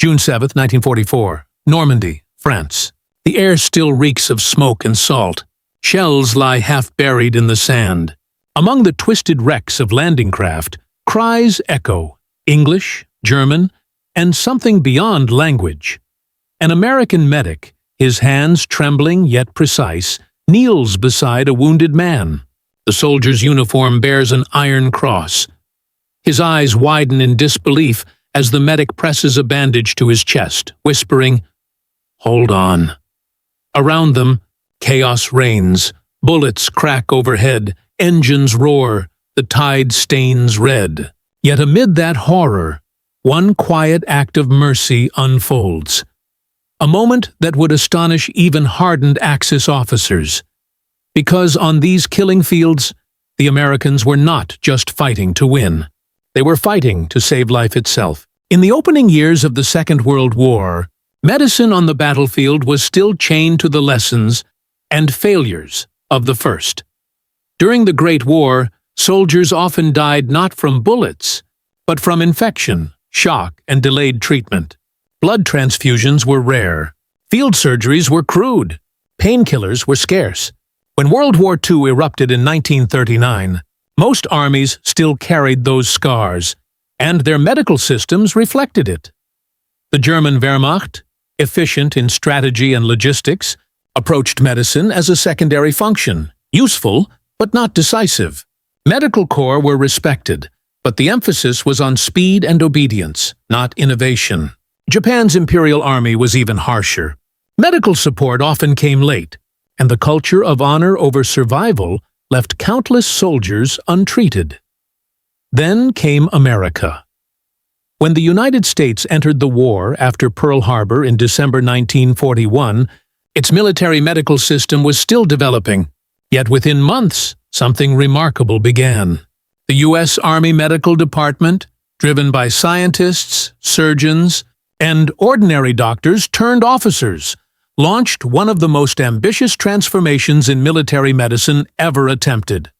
June 7, 1944, Normandy, France. The air still reeks of smoke and salt. Shells lie half buried in the sand. Among the twisted wrecks of landing craft, cries echo, English, German, and something beyond language. An American medic, his hands trembling yet precise, kneels beside a wounded man. The soldier's uniform bears an iron cross. His eyes widen in disbelief as the medic presses a bandage to his chest, whispering, "Hold on." Around them, chaos reigns. Bullets crack overhead, engines roar, the tide stains red. Yet amid that horror, one quiet act of mercy unfolds. A moment that would astonish even hardened Axis officers. Because on these killing fields, the Americans were not just fighting to win. They were fighting to save life itself. In the opening years of the Second World War, medicine on the battlefield was still chained to the lessons and failures of the First. During the Great War, soldiers often died not from bullets, but from infection, shock, and delayed treatment. Blood transfusions were rare. Field surgeries were crude. Painkillers were scarce. When World War II erupted in 1939, most armies still carried those scars, and their medical systems reflected it. The German Wehrmacht, efficient in strategy and logistics, approached medicine as a secondary function, useful but not decisive. Medical corps were respected, but the emphasis was on speed and obedience, not innovation. Japan's Imperial Army was even harsher. Medical support often came late, and the culture of honor over survival left countless soldiers untreated. Then came America. When the United States entered the war after Pearl Harbor in December 1941, its military medical system was still developing. Yet within months, something remarkable began. The U.S. Army Medical Department, driven by scientists, surgeons, and ordinary doctors turned officers, launched one of the most ambitious transformations in military medicine ever attempted.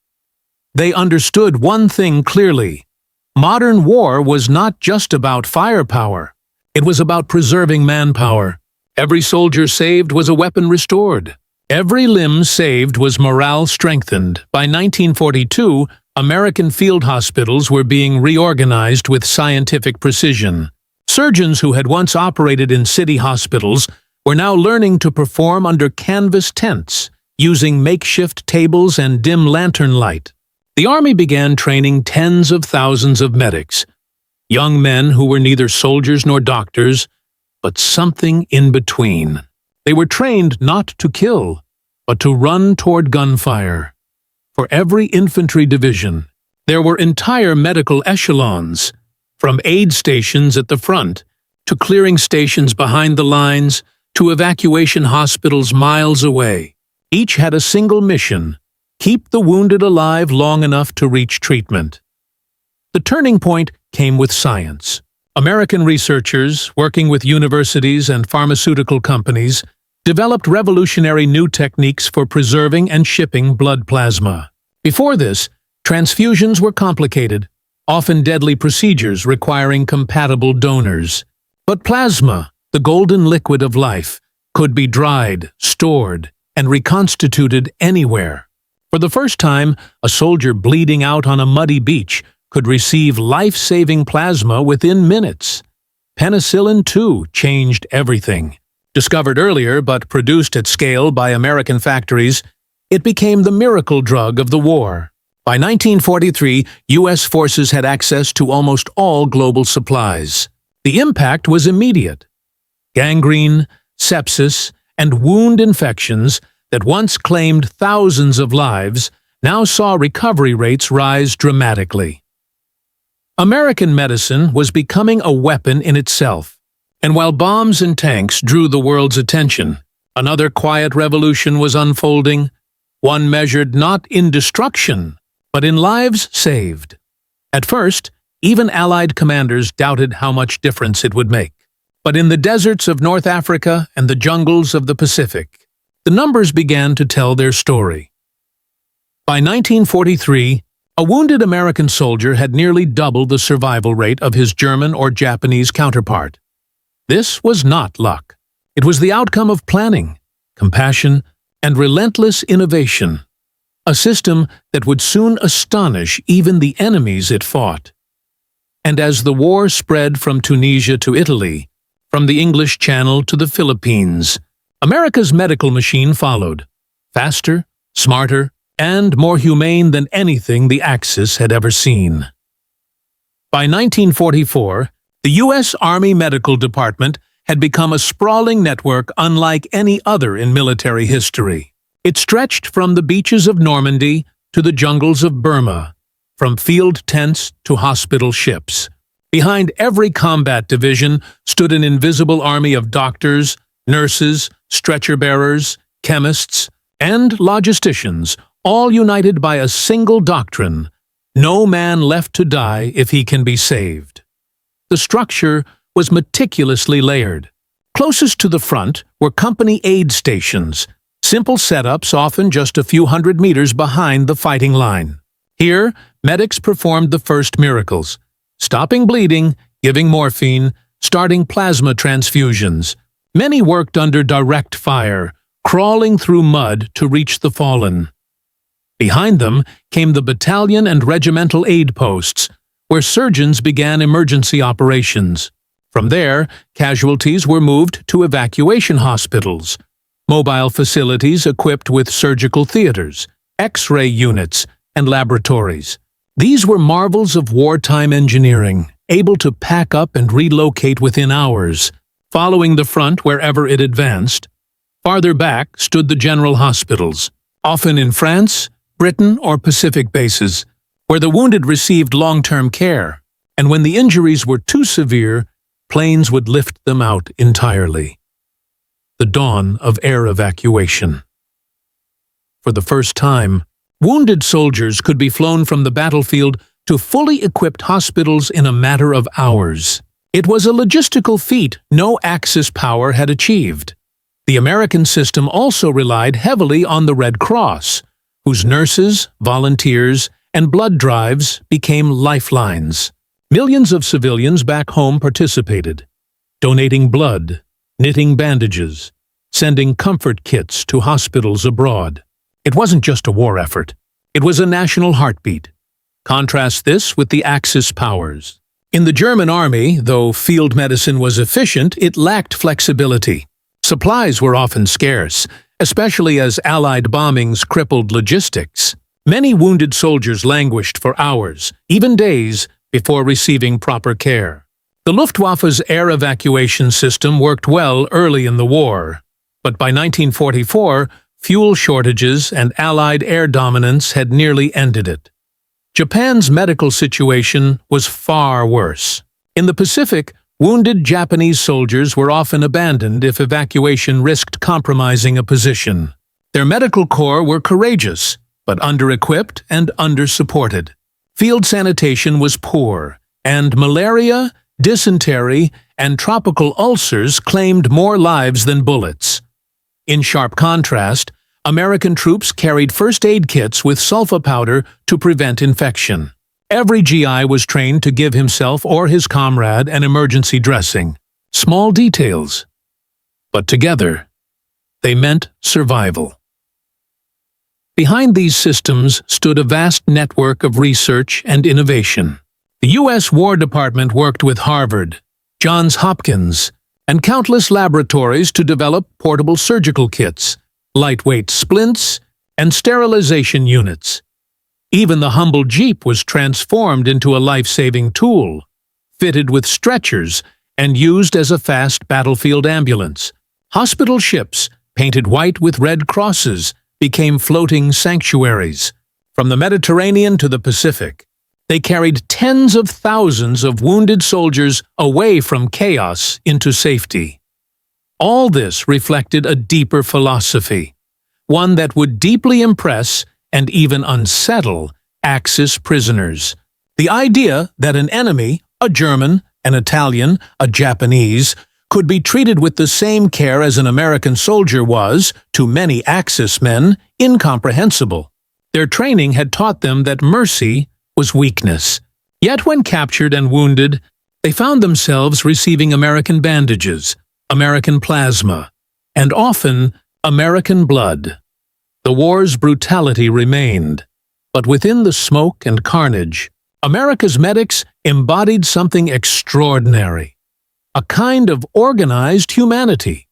They understood one thing clearly. Modern war was not just about firepower. It was about preserving manpower. Every soldier saved was a weapon restored. Every limb saved was morale strengthened. By 1942, American field hospitals were being reorganized with scientific precision. Surgeons who had once operated in city hospitals were now learning to perform under canvas tents, using makeshift tables and dim lantern light. The Army began training tens of thousands of medics, young men who were neither soldiers nor doctors, but something in between. They were trained not to kill, but to run toward gunfire. For every infantry division, there were entire medical echelons, from aid stations at the front, to clearing stations behind the lines, to evacuation hospitals miles away. Each had a single mission: keep the wounded alive long enough to reach treatment. The turning point came with science. American researchers, working with universities and pharmaceutical companies, developed revolutionary new techniques for preserving and shipping blood plasma. Before this, transfusions were complicated, often deadly procedures requiring compatible donors. But plasma, the golden liquid of life, could be dried, stored, and reconstituted anywhere. For the first time, a soldier bleeding out on a muddy beach could receive life-saving plasma within minutes. Penicillin, too, changed everything. Discovered earlier but produced at scale by American factories, it became the miracle drug of the war. By 1943, U.S. forces had access to almost all global supplies. The impact was immediate. Gangrene, sepsis, and wound infections that once claimed thousands of lives now saw recovery rates rise dramatically. American medicine was becoming a weapon in itself, and while bombs and tanks drew the world's attention, another quiet revolution was unfolding, one measured not in destruction, but in lives saved. At first, even Allied commanders doubted how much difference it would make. But in the deserts of North Africa and the jungles of the Pacific, the numbers began to tell their story. By 1943, a wounded American soldier had nearly doubled the survival rate of his German or Japanese counterpart. This was not luck. It was the outcome of planning, compassion, and relentless innovation. A system that would soon astonish even the enemies it fought. And as the war spread from Tunisia to Italy, from the English Channel to the Philippines, America's medical machine followed, faster, smarter, and more humane than anything the Axis had ever seen. By 1944, the U.S. Army Medical Department had become a sprawling network unlike any other in military history. It stretched from the beaches of Normandy to the jungles of Burma, from field tents to hospital ships. Behind every combat division stood an invisible army of doctors, nurses, stretcher-bearers, chemists, and logisticians, all united by a single doctrine: no man left to die if he can be saved. The structure was meticulously layered. Closest to the front were company aid stations, simple setups often just a few hundred meters behind the fighting line. Here, medics performed the first miracles: stopping bleeding, giving morphine, starting plasma transfusions. Many worked under direct fire, crawling through mud to reach the fallen. Behind them came the battalion and regimental aid posts, where surgeons began emergency operations. From there, casualties were moved to evacuation hospitals, mobile facilities equipped with surgical theaters, X-ray units, and laboratories. These were marvels of wartime engineering, able to pack up and relocate within hours, following the front wherever it advanced. Farther back stood the general hospitals, often in France, Britain, or Pacific bases, where the wounded received long-term care, and when the injuries were too severe, planes would lift them out entirely. The dawn of air evacuation. For the first time, wounded soldiers could be flown from the battlefield to fully equipped hospitals in a matter of hours. It was a logistical feat no Axis power had achieved. The American system also relied heavily on the Red Cross, whose nurses, volunteers, and blood drives became lifelines. Millions of civilians back home participated, donating blood, knitting bandages, sending comfort kits to hospitals abroad. It wasn't just a war effort. It was a national heartbeat. Contrast this with the Axis powers. In the German army, though field medicine was efficient, it lacked flexibility. Supplies were often scarce, especially as Allied bombings crippled logistics. Many wounded soldiers languished for hours, even days, before receiving proper care. The Luftwaffe's air evacuation system worked well early in the war, but by 1944, fuel shortages and Allied air dominance had nearly ended it. Japan's medical situation was far worse. In the Pacific, wounded Japanese soldiers were often abandoned if evacuation risked compromising a position. Their medical corps were courageous, but under-equipped and under-supported. Field sanitation was poor, and malaria, dysentery, and tropical ulcers claimed more lives than bullets. In sharp contrast, American troops carried first aid kits with sulfa powder to prevent infection. Every GI was trained to give himself or his comrade an emergency dressing. Small details, but together, they meant survival. Behind these systems stood a vast network of research and innovation. The U.S. War Department worked with Harvard, Johns Hopkins, and countless laboratories to develop portable surgical kits, lightweight splints, and sterilization units. Even the humble Jeep was transformed into a life-saving tool, fitted with stretchers and used as a fast battlefield ambulance. Hospital ships, painted white with red crosses, became floating sanctuaries. From the Mediterranean to the Pacific, they carried tens of thousands of wounded soldiers away from chaos into safety. All this reflected a deeper philosophy, one that would deeply impress and even unsettle Axis prisoners. The idea that an enemy, a German, an Italian, a Japanese, could be treated with the same care as an American soldier was, to many Axis men, incomprehensible. Their training had taught them that mercy was weakness. Yet when captured and wounded, They found themselves receiving American bandages, American plasma, and often American blood. The war's brutality remained, but within the smoke and carnage, America's medics embodied something extraordinary, a kind of organized humanity.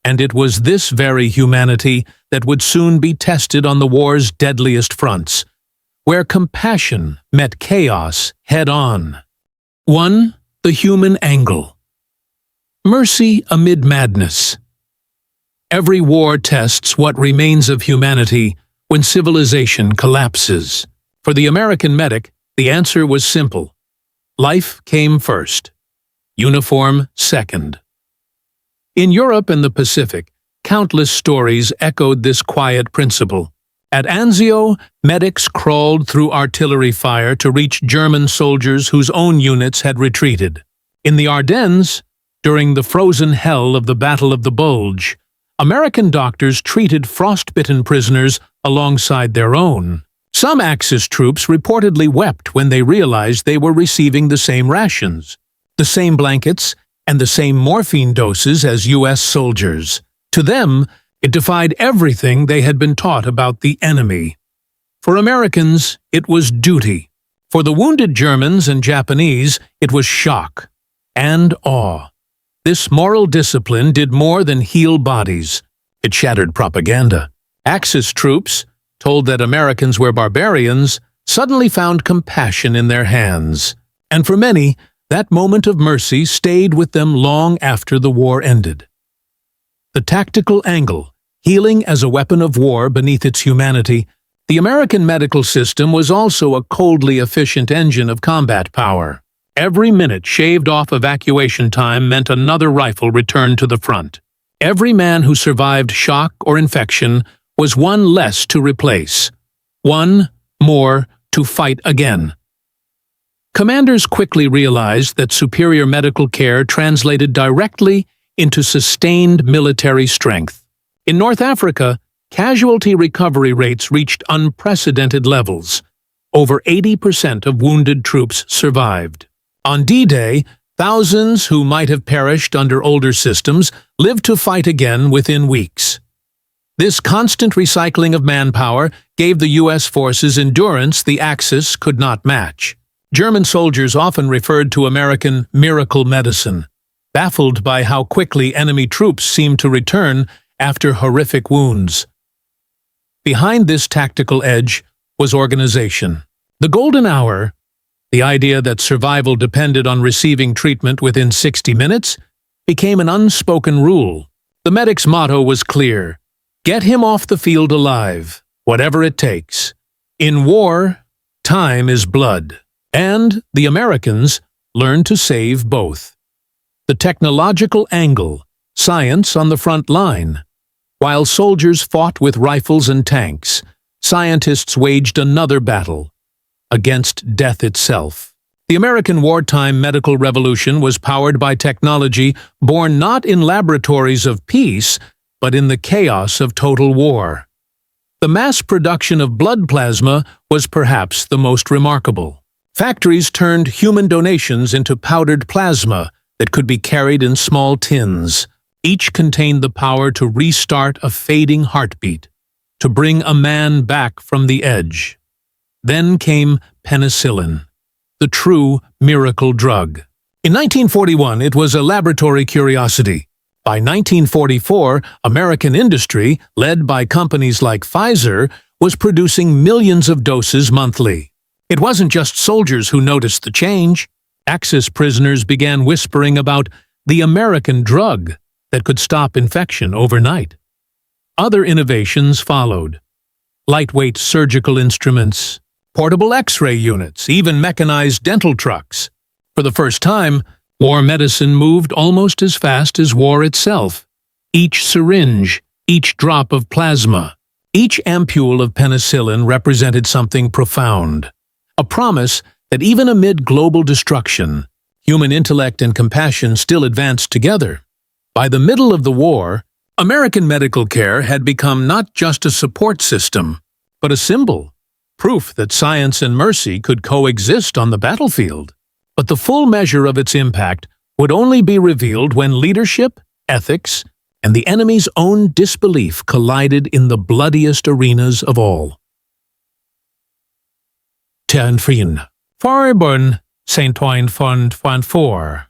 And it was this very humanity that would soon be tested on the war's deadliest fronts, where compassion met chaos head-on. 1. The human angle. Mercy amid madness. Every war tests what remains of humanity when civilization collapses. For the American medic, the answer was simple. Life came first. Uniform second. In Europe and the Pacific, countless stories echoed this quiet principle. At Anzio, medics crawled through artillery fire to reach German soldiers whose own units had retreated. In the Ardennes, during the frozen hell of the Battle of the Bulge, American doctors treated frostbitten prisoners alongside their own. Some Axis troops reportedly wept when they realized they were receiving the same rations, the same blankets, and the same morphine doses as U.S. soldiers. To them, it defied everything they had been taught about the enemy. For Americans, it was duty. For the wounded Germans and Japanese, it was shock and awe. This moral discipline did more than heal bodies. It shattered propaganda. Axis troops, told that Americans were barbarians, suddenly found compassion in their hands. And for many, that moment of mercy stayed with them long after the war ended. The tactical angle, healing as a weapon of war beneath its humanity, the American medical system was also a coldly efficient engine of combat power. Every minute shaved off evacuation time meant another rifle returned to the front. Every man who survived shock or infection was one less to replace, one more to fight again. Commanders quickly realized that superior medical care translated directly into sustained military strength. In North Africa, casualty recovery rates reached unprecedented levels. Over 80% of wounded troops survived. On D-Day, thousands who might have perished under older systems lived to fight again within weeks. This constant recycling of manpower gave the U.S. forces endurance the Axis could not match. German soldiers often referred to American miracle medicine, baffled by how quickly enemy troops seemed to return after horrific wounds. Behind this tactical edge was organization. The golden hour, the idea that survival depended on receiving treatment within 60 minutes, became an unspoken rule. The medic's motto was clear: get him off the field alive, whatever it takes. In war, time is blood. And the Americans learned to save both. The technological angle, science on the front line. While soldiers fought with rifles and tanks, scientists waged another battle, against death itself. The American wartime medical revolution was powered by technology born not in laboratories of peace, but in the chaos of total war. The mass production of blood plasma was perhaps the most remarkable. Factories turned human donations into powdered plasma that could be carried in small tins. Each contained the power to restart a fading heartbeat, to bring a man back from the edge. Then came penicillin, the true miracle drug. In 1941, it was a laboratory curiosity. By 1944, American industry, led by companies like Pfizer, was producing millions of doses monthly. It wasn't just soldiers who noticed the change. Axis prisoners began whispering about the American drug that could stop infection overnight. Other innovations followed. Lightweight surgical instruments, portable X-ray units, even mechanized dental trucks. For the first time, war medicine moved almost as fast as war itself. Each syringe, each drop of plasma, each ampule of penicillin represented something profound. A promise that even amid global destruction, human intellect and compassion still advanced together. By the middle of the war, American medical care had become not just a support system, but a symbol, proof that science and mercy could coexist on the battlefield. But the full measure of its impact would only be revealed when leadership, ethics, and the enemy's own disbelief collided in the bloodiest arenas of all. Ten Frien. Farburn, Saint-Ouen Fund 4.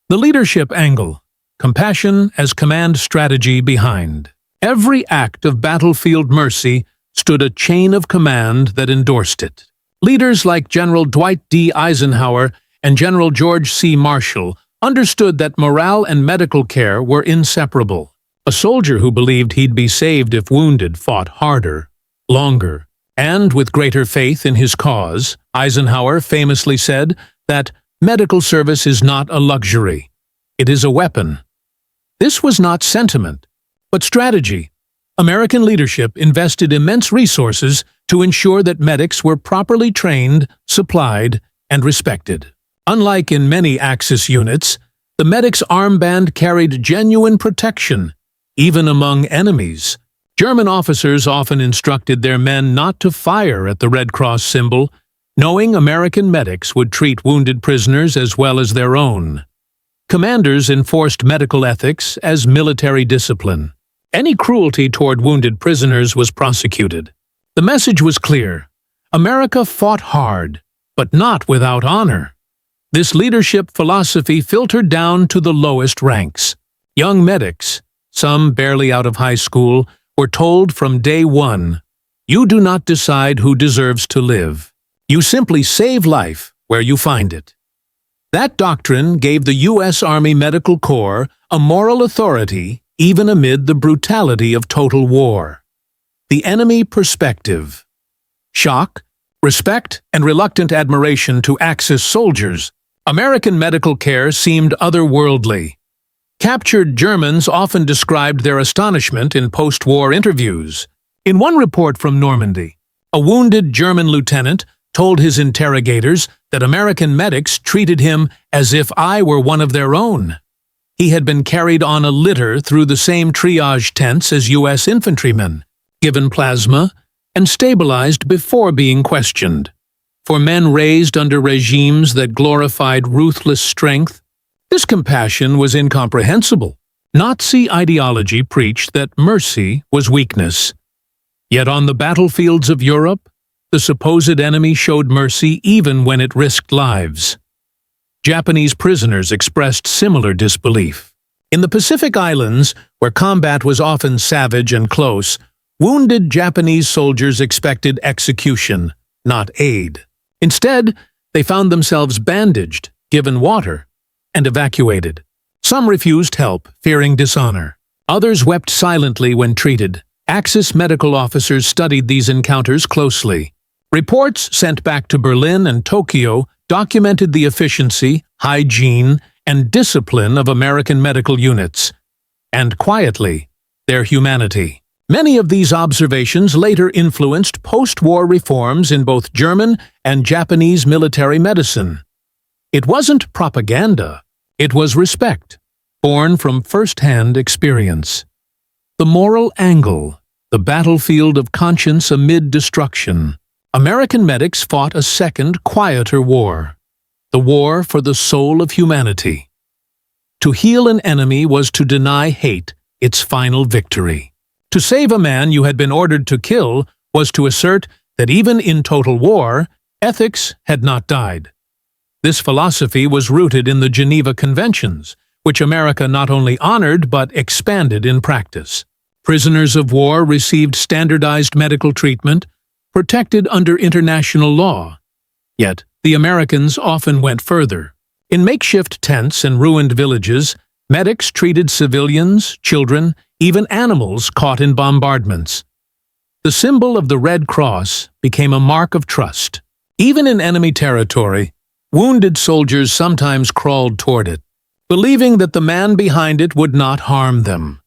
The leadership angle. Compassion as command strategy behind. Every act of battlefield mercy stood a chain of command that endorsed it. Leaders like General Dwight D. Eisenhower and General George C. Marshall understood that morale and medical care were inseparable. A soldier who believed he'd be saved if wounded fought harder, longer, and with greater faith in his cause. Eisenhower famously said that medical service is not a luxury, it is a weapon. This was not sentiment, but strategy. American leadership invested immense resources to ensure that medics were properly trained, supplied, and respected. Unlike in many Axis units, the medic's armband carried genuine protection, even among enemies. German officers often instructed their men not to fire at the Red Cross symbol, knowing American medics would treat wounded prisoners as well as their own. Commanders enforced medical ethics as military discipline. Any cruelty toward wounded prisoners was prosecuted. The message was clear. America fought hard, but not without honor. This leadership philosophy filtered down to the lowest ranks. Young medics, some barely out of high school, were told from day one, "You do not decide who deserves to live. You simply save life where you find it." That doctrine gave the U.S. Army Medical Corps a moral authority even amid the brutality of total war. The enemy perspective. Shock, respect, and reluctant admiration to Axis soldiers. American medical care seemed otherworldly. Captured Germans often described their astonishment in post-war interviews. In one report from Normandy, a wounded German lieutenant told his interrogators that American medics treated him as if I were one of their own. He had been carried on a litter through the same triage tents as U.S. infantrymen, given plasma, and stabilized before being questioned. For men raised under regimes that glorified ruthless strength, this compassion was incomprehensible. Nazi ideology preached that mercy was weakness. Yet on the battlefields of Europe, the supposed enemy showed mercy even when it risked lives. Japanese prisoners expressed similar disbelief. In the Pacific Islands, where combat was often savage and close, wounded Japanese soldiers expected execution, not aid. Instead, they found themselves bandaged, given water, and evacuated. Some refused help, fearing dishonor. Others wept silently when treated. Axis medical officers studied these encounters closely. Reports sent back to Berlin and Tokyo documented the efficiency, hygiene, and discipline of American medical units, and quietly, their humanity. Many of these observations later influenced post-war reforms in both German and Japanese military medicine. It wasn't propaganda, it was respect, born from first-hand experience. The moral angle, the battlefield of conscience amid destruction. American medics fought a second, quieter war, the war for the soul of humanity. To heal an enemy was to deny hate its final victory. To save a man you had been ordered to kill was to assert that even in total war, ethics had not died. This philosophy was rooted in the Geneva Conventions, which America not only honored but expanded in practice. Prisoners of war received standardized medical treatment, protected under international law. Yet, the Americans often went further. In makeshift tents and ruined villages, medics treated civilians, children, even animals caught in bombardments. The symbol of the Red Cross became a mark of trust. Even in enemy territory, wounded soldiers sometimes crawled toward it, believing that the man behind it would not harm them.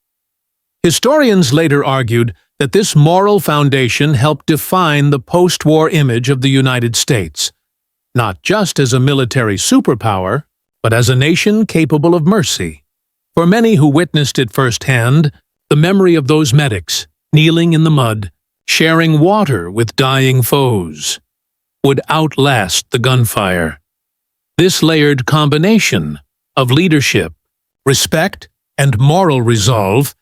Historians later argued that this moral foundation helped define the post-war image of the United States, not just as a military superpower, but as a nation capable of mercy. For many who witnessed it firsthand, the memory of those medics, kneeling in the mud, sharing water with dying foes, would outlast the gunfire. This layered combination of leadership, respect, and moral resolve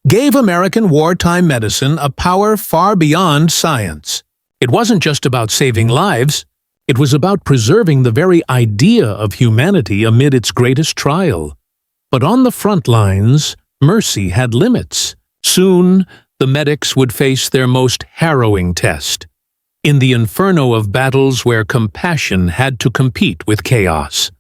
gave American wartime medicine a power far beyond science. It wasn't just about saving lives, it was about preserving the very idea of humanity amid its greatest trial. But on the front lines, mercy had limits. Soon, the medics would face their most harrowing test, in the inferno of battles where compassion had to compete with chaos.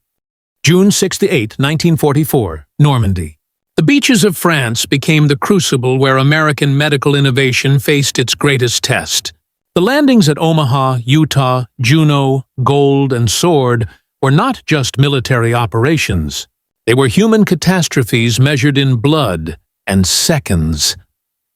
June 6 to 8, 1944, Normandy. The beaches of France became the crucible where American medical innovation faced its greatest test. The landings at Omaha, Utah, Juneau, Gold, and Sword were not just military operations. They were human catastrophes measured in blood and seconds.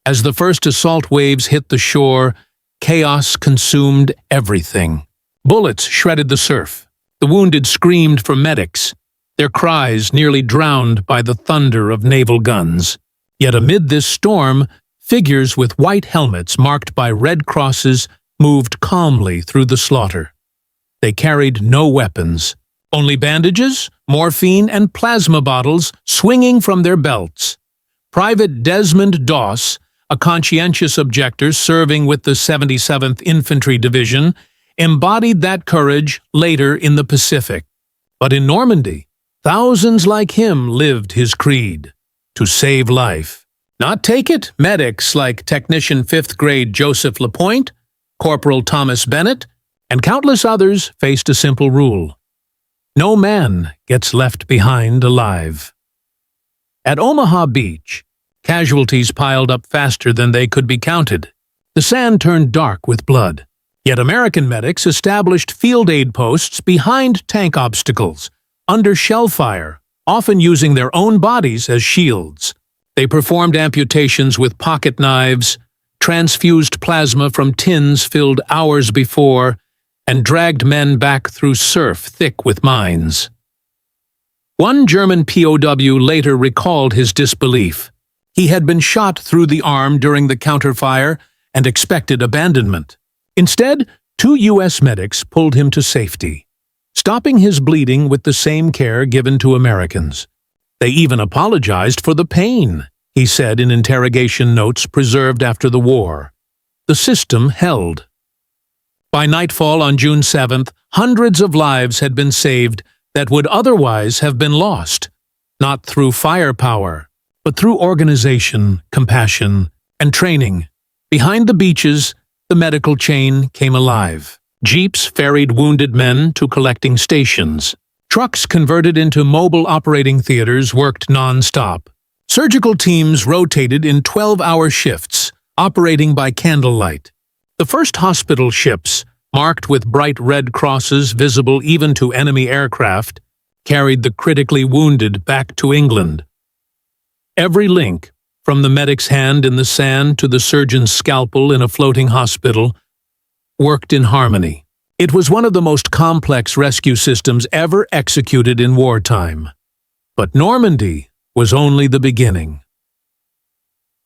As the first assault waves hit the shore, chaos consumed everything. Bullets shredded the surf. The wounded screamed for medics, their cries nearly drowned by the thunder of naval guns. Yet amid this storm, figures with white helmets marked by red crosses moved calmly through the slaughter. They carried no weapons, only bandages, morphine, and plasma bottles swinging from their belts. Private Desmond Doss, a conscientious objector serving with the 77th Infantry Division, embodied that courage later in the Pacific. But in Normandy, thousands like him lived his creed: to save life. Not take it, medics like Technician 5th Grade Joseph Lapointe, Corporal Thomas Bennett, and countless others faced a simple rule: no man gets left behind alive. At Omaha Beach, casualties piled up faster than they could be counted. The sand turned dark with blood. Yet American medics established field aid posts behind tank obstacles, under shell fire, often using their own bodies as shields. They performed amputations with pocket knives, transfused plasma from tins filled hours before, and dragged men back through surf thick with mines. One German POW later recalled his disbelief. He had been shot through the arm during the counterfire and expected abandonment. Instead, 2 U.S. medics pulled him to safety, stopping his bleeding with the same care given to Americans. They even apologized for the pain, he said in interrogation notes preserved after the war. The system held. By nightfall on June 7th, hundreds of lives had been saved that would otherwise have been lost, not through firepower, but through organization, compassion, and training. Behind the beaches, the medical chain came alive. Jeeps ferried wounded men to collecting stations. Trucks converted into mobile operating theaters worked non-stop. Surgical teams rotated in 12-hour shifts, operating by candlelight. The first hospital ships, marked with bright red crosses visible even to enemy aircraft, carried the critically wounded back to England. Every link, from the medic's hand in the sand to the surgeon's scalpel in a floating hospital, worked in harmony. It was one of the most complex rescue systems ever executed in wartime. But Normandy was only the beginning.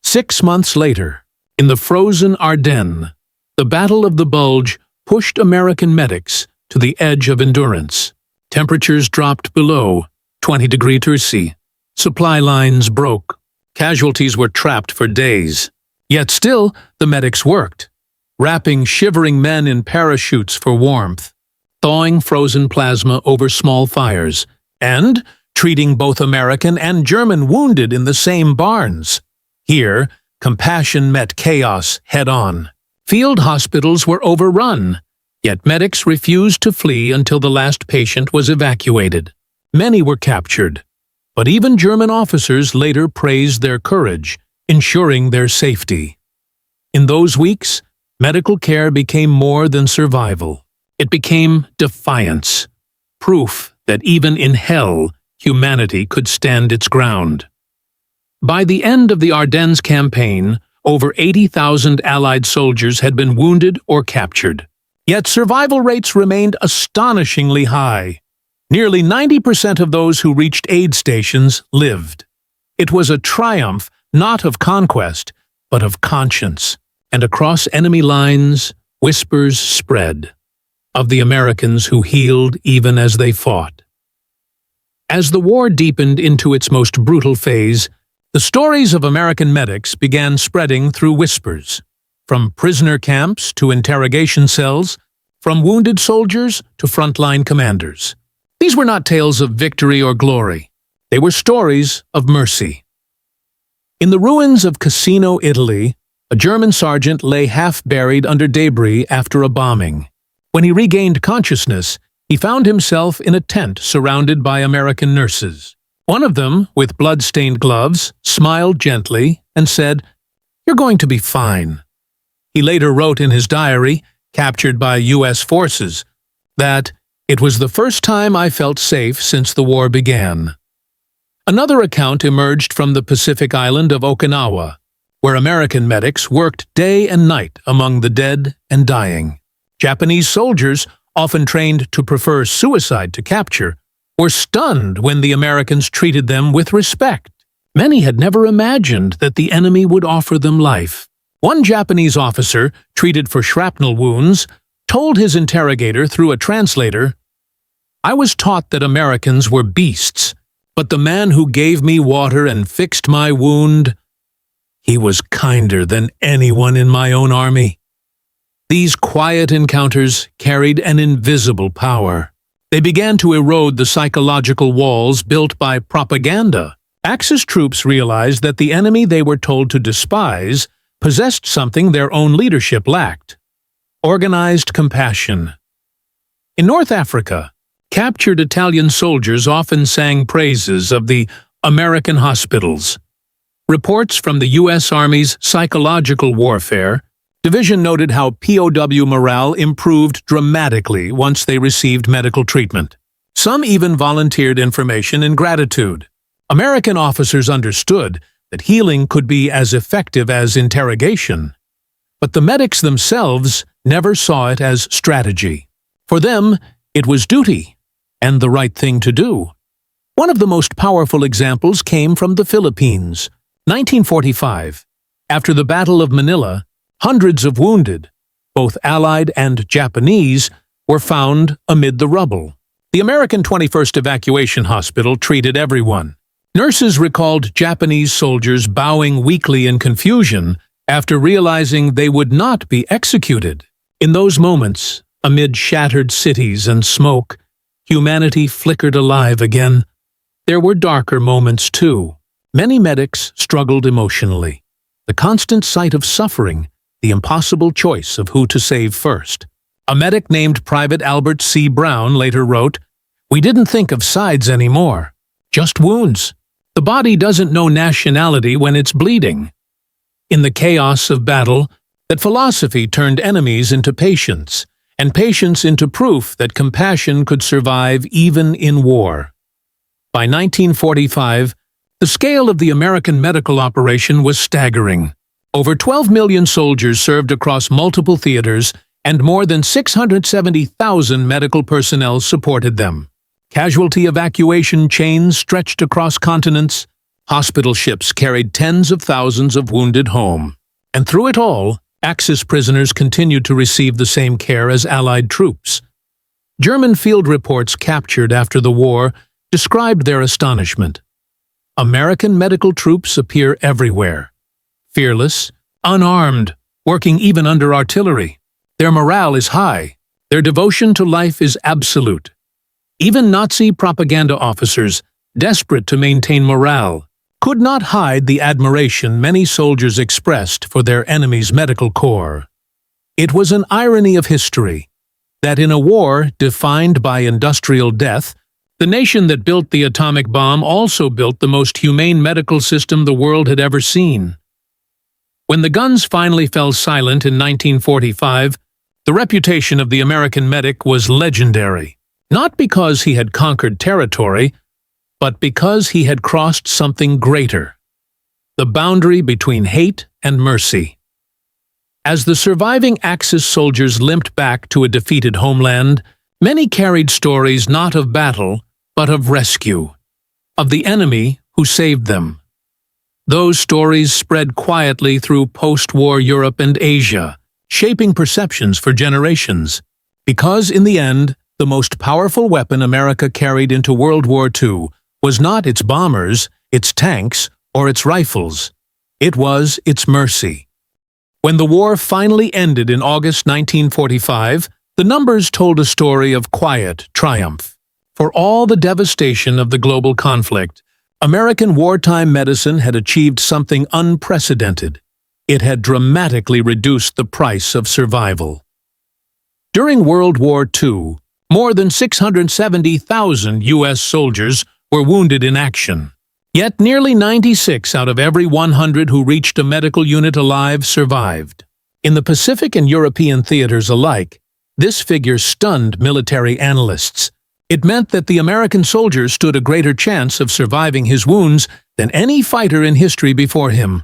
6 months later, in the frozen Ardennes, the Battle of the Bulge pushed American medics to the edge of endurance. Temperatures dropped below 20°C. Supply lines broke. Casualties were trapped for days. Yet still, the medics worked, wrapping shivering men in parachutes for warmth, thawing frozen plasma over small fires, and treating both American and German wounded in the same barns. Here, compassion met chaos head-on. Field hospitals were overrun, yet medics refused to flee until the last patient was evacuated. Many were captured, but even German officers later praised their courage, ensuring their safety. In those weeks, medical care became more than survival. It became defiance, proof that even in hell, humanity could stand its ground. By the end of the Ardennes campaign, over 80,000 Allied soldiers had been wounded or captured. Yet survival rates remained astonishingly high. Nearly 90% of those who reached aid stations lived. It was a triumph not of conquest, but of conscience. And across enemy lines, whispers spread. of the Americans who healed even as they fought. As the war deepened into its most brutal phase, the stories of American medics began spreading through whispers, from prisoner camps to interrogation cells, from wounded soldiers to frontline commanders. These were not tales of victory or glory. They were stories of mercy. In the ruins of Cassino, Italy, a German sergeant lay half-buried under debris after a bombing. When he regained consciousness, he found himself in a tent surrounded by American nurses. One of them, with blood-stained gloves, smiled gently and said, "You're going to be fine." He later wrote in his diary, captured by U.S. forces, that "It was the first time I felt safe since the war began." Another account emerged from the Pacific island of Okinawa, where American medics worked day and night among the dead and dying. Japanese soldiers, often trained to prefer suicide to capture, were stunned when the Americans treated them with respect. Many had never imagined that the enemy would offer them life. One Japanese officer, treated for shrapnel wounds, told his interrogator through a translator, "I was taught that Americans were beasts, but the man who gave me water and fixed my wound, he was kinder than anyone in my own army." These quiet encounters carried an invisible power. They began to erode the psychological walls built by propaganda. Axis troops realized that the enemy they were told to despise possessed something their own leadership lacked: organized compassion. In North Africa, captured Italian soldiers often sang praises of the American hospitals. Reports from the U.S. Army's psychological warfare division noted how POW morale improved dramatically once they received medical treatment. Some even volunteered information in gratitude. American officers understood that healing could be as effective as interrogation, but the medics themselves never saw it as strategy. For them, it was duty and the right thing to do. One of the most powerful examples came from the Philippines. 1945. After the Battle of Manila, hundreds of wounded, both Allied and Japanese, were found amid the rubble. The American 21st Evacuation Hospital treated everyone. Nurses recalled Japanese soldiers bowing weakly in confusion after realizing they would not be executed. In those moments, amid shattered cities and smoke, humanity flickered alive again. There were darker moments too. Many medics struggled emotionally. The constant sight of suffering, the impossible choice of who to save first. A medic named Private Albert C. Brown later wrote, "We didn't think of sides anymore, just wounds. The body doesn't know nationality when it's bleeding." In the chaos of battle, that philosophy turned enemies into patients, and patience into proof that compassion could survive even in war. By 1945, the scale of the American medical operation was staggering. Over 12 million soldiers served across multiple theaters, and more than 670,000 medical personnel supported them. Casualty evacuation chains stretched across continents. Hospital ships carried tens of thousands of wounded home. And through it all, Axis prisoners continued to receive the same care as Allied troops. German field reports captured after the war described their astonishment. American medical troops appear everywhere. Fearless, unarmed, working even under artillery. Their morale is high. Their devotion to life is absolute. Even Nazi propaganda officers, desperate to maintain morale, could not hide the admiration many soldiers expressed for their enemy's medical corps. It was an irony of history that in a war defined by industrial death, the nation that built the atomic bomb also built the most humane medical system the world had ever seen. When the guns finally fell silent in 1945, the reputation of the American medic was legendary, not because he had conquered territory, but because he had crossed something greater: the boundary between hate and mercy. As the surviving Axis soldiers limped back to a defeated homeland, many carried stories not of battle, but of rescue, of the enemy who saved them. Those stories spread quietly through post-war Europe and Asia, shaping perceptions for generations. Because in the end, the most powerful weapon America carried into World War II was not its bombers, its tanks, or its rifles. It was its mercy. When the war finally ended in August 1945, the numbers told a story of quiet triumph. For all the devastation of the global conflict, American wartime medicine had achieved something unprecedented. It had dramatically reduced the price of survival. During World War II, more than 670,000 U.S. soldiers were wounded in action. Yet nearly 96 out of every 100 who reached a medical unit alive survived. In the Pacific and European theaters alike, this figure stunned military analysts. It meant that the American soldier stood a greater chance of surviving his wounds than any fighter in history before him.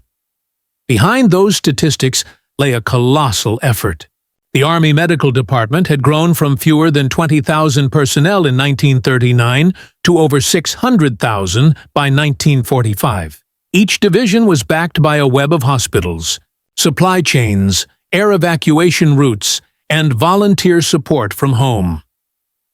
Behind those statistics lay a colossal effort. The Army Medical Department had grown from fewer than 20,000 personnel in 1939 to over 600,000 by 1945. Each division was backed by a web of hospitals, supply chains, air evacuation routes, and volunteer support from home.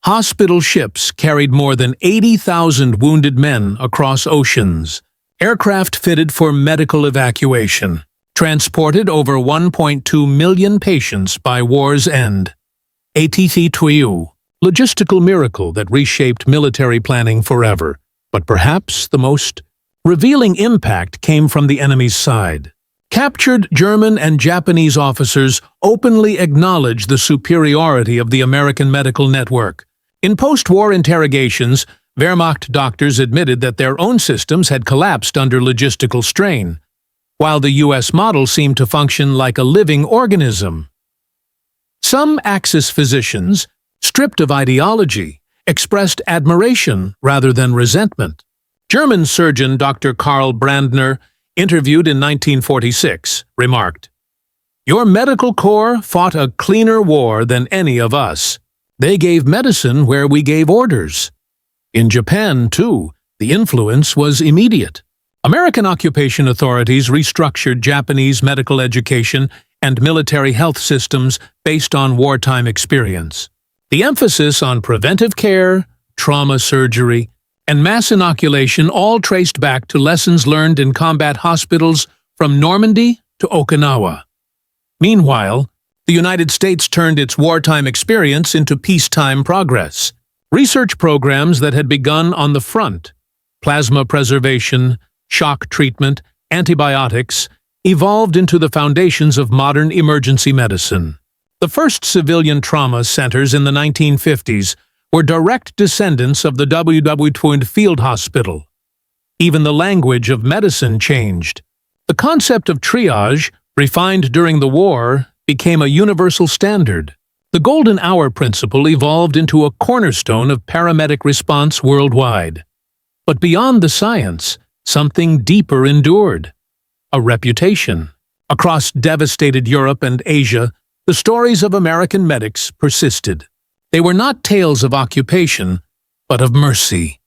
Hospital ships carried more than 80,000 wounded men across oceans. Aircraft fitted for medical evacuation transported over 1.2 million patients by war's end. A WWII, logistical miracle that reshaped military planning forever. But perhaps the most revealing impact came from the enemy's side. Captured German and Japanese officers openly acknowledged the superiority of the American medical network. In post-war interrogations, Wehrmacht doctors admitted that their own systems had collapsed under logistical strain, while the U.S. model seemed to function like a living organism. Some Axis physicians, stripped of ideology, expressed admiration rather than resentment. German surgeon Dr. Karl Brandner, interviewed in 1946, remarked, "Your medical corps fought a cleaner war than any of us. They gave medicine where we gave orders." In Japan, too, the influence was immediate. American occupation authorities restructured Japanese medical education and military health systems based on wartime experience. The emphasis on preventive care, trauma surgery, and mass inoculation all traced back to lessons learned in combat hospitals from Normandy to Okinawa. Meanwhile, the United States turned its wartime experience into peacetime progress. Research programs that had begun on the front, plasma preservation, shock treatment, antibiotics, evolved into the foundations of modern emergency medicine. The first civilian trauma centers in the 1950s were direct descendants of the WWII field hospital. Even the language of medicine changed. The concept of triage, refined during the war, became a universal standard. The golden hour principle evolved into a cornerstone of paramedic response worldwide. But beyond the science, something deeper endured: a reputation. Across devastated Europe and Asia, the stories of American medics persisted. They were not tales of occupation, but of mercy.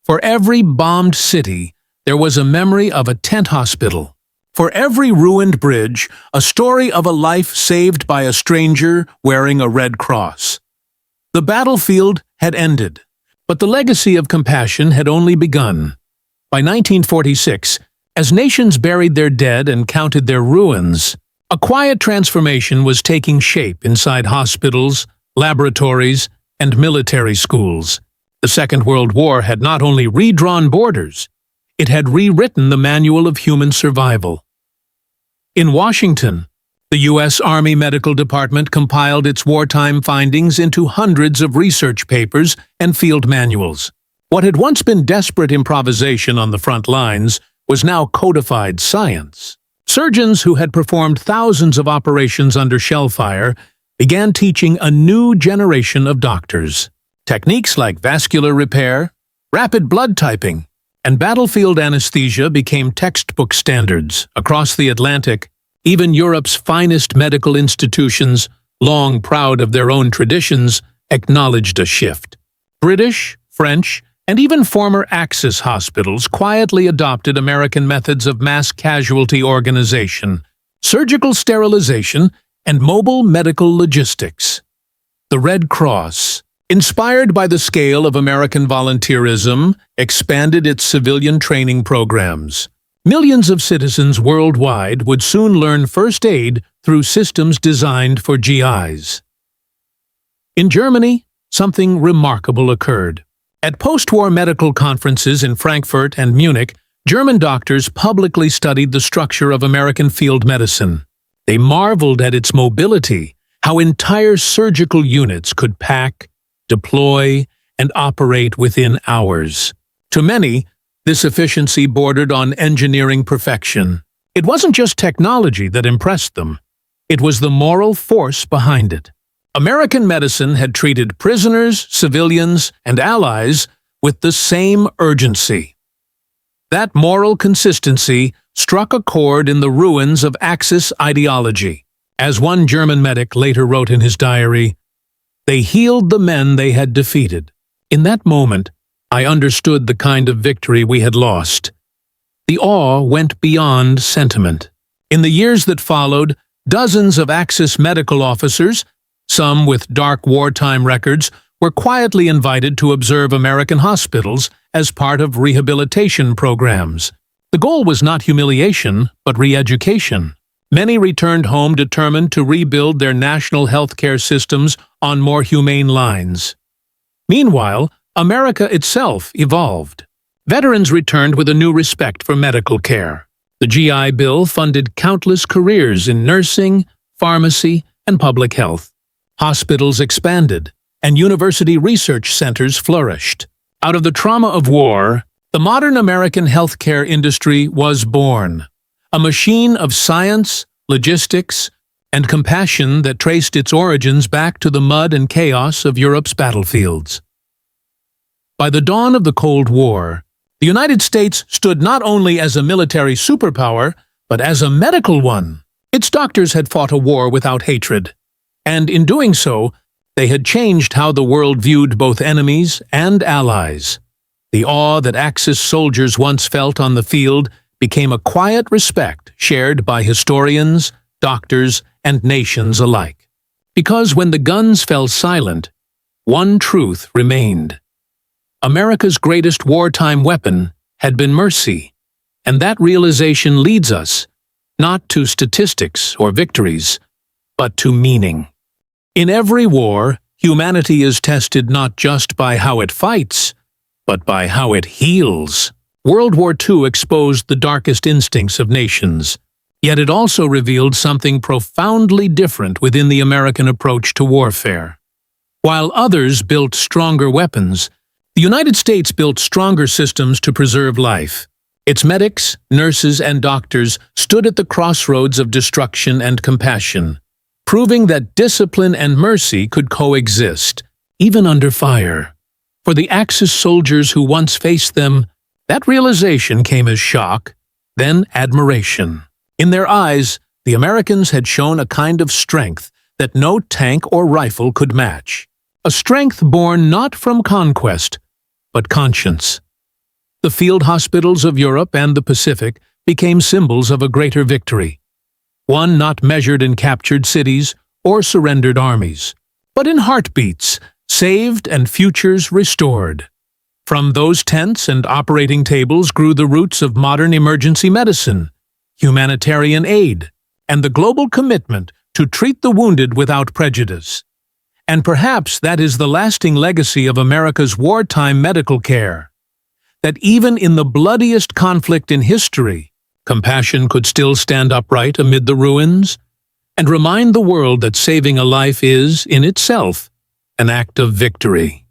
For every bombed city, there was a memory of a tent hospital. For every ruined bridge, a story of a life saved by a stranger wearing a red cross. The battlefield had ended, but the legacy of compassion had only begun. By 1946, as nations buried their dead and counted their ruins, a quiet transformation was taking shape inside hospitals, laboratories, and military schools. The Second World War had not only redrawn borders, it had rewritten the manual of human survival. In Washington, the U.S. Army Medical Department compiled its wartime findings into hundreds of research papers and field manuals. What had once been desperate improvisation on the front lines was now codified science. Surgeons who had performed thousands of operations under shell fire began teaching a new generation of doctors. Techniques like vascular repair, rapid blood typing, and battlefield anesthesia became textbook standards. Across the Atlantic, even Europe's finest medical institutions, long proud of their own traditions, acknowledged a shift. British, French, and even former Axis hospitals quietly adopted American methods of mass casualty organization, surgical sterilization, and mobile medical logistics. The Red Cross, inspired by the scale of American volunteerism, expanded its civilian training programs. Millions of citizens worldwide would soon learn first aid through systems designed for GIs. In Germany, something remarkable occurred. At post-war medical conferences in Frankfurt and Munich, German doctors publicly studied the structure of American field medicine. They marveled at its mobility, how entire surgical units could pack, deploy, and operate within hours. To many, this efficiency bordered on engineering perfection. It wasn't just technology that impressed them. It was the moral force behind it. American medicine had treated prisoners, civilians, and allies with the same urgency. That moral consistency struck a chord in the ruins of Axis ideology. As one German medic later wrote in his diary, "They healed the men they had defeated. In that moment, I understood the kind of victory we had lost." The awe went beyond sentiment. In the years that followed, dozens of Axis medical officers, some with dark wartime records, were quietly invited to observe American hospitals as part of rehabilitation programs. The goal was not humiliation, but re-education. Many returned home determined to rebuild their national healthcare systems on more humane lines. Meanwhile, America itself evolved. Veterans returned with a new respect for medical care. The GI Bill funded countless careers in nursing, pharmacy, and public health. Hospitals expanded, and university research centers flourished. Out of the trauma of war, the modern American healthcare industry was born, a machine of science, logistics, and compassion that traced its origins back to the mud and chaos of Europe's battlefields. By the dawn of the Cold War, the United States stood not only as a military superpower, but as a medical one. Its doctors had fought a war without hatred, and in doing so, they had changed how the world viewed both enemies and allies. The awe that Axis soldiers once felt on the field became a quiet respect shared by historians, doctors, and nations alike. Because when the guns fell silent, one truth remained. America's greatest wartime weapon had been mercy, and that realization leads us not to statistics or victories, but to meaning. In every war, humanity is tested not just by how it fights, but by how it heals. World War II exposed the darkest instincts of nations, yet it also revealed something profoundly different within the American approach to warfare. While others built stronger weapons, the United States built stronger systems to preserve life. Its medics, nurses, and doctors stood at the crossroads of destruction and compassion, proving that discipline and mercy could coexist, even under fire. For the Axis soldiers who once faced them, that realization came as shock, then admiration. In their eyes, the Americans had shown a kind of strength that no tank or rifle could match. A strength born not from conquest, but conscience. The field hospitals of Europe and the Pacific became symbols of a greater victory, one not measured in captured cities or surrendered armies, but in heartbeats, saved and futures restored. From those tents and operating tables grew the roots of modern emergency medicine, humanitarian aid, and the global commitment to treat the wounded without prejudice. And perhaps that is the lasting legacy of America's wartime medical care, that even in the bloodiest conflict in history, compassion could still stand upright amid the ruins, and remind the world that saving a life is, in itself, an act of victory.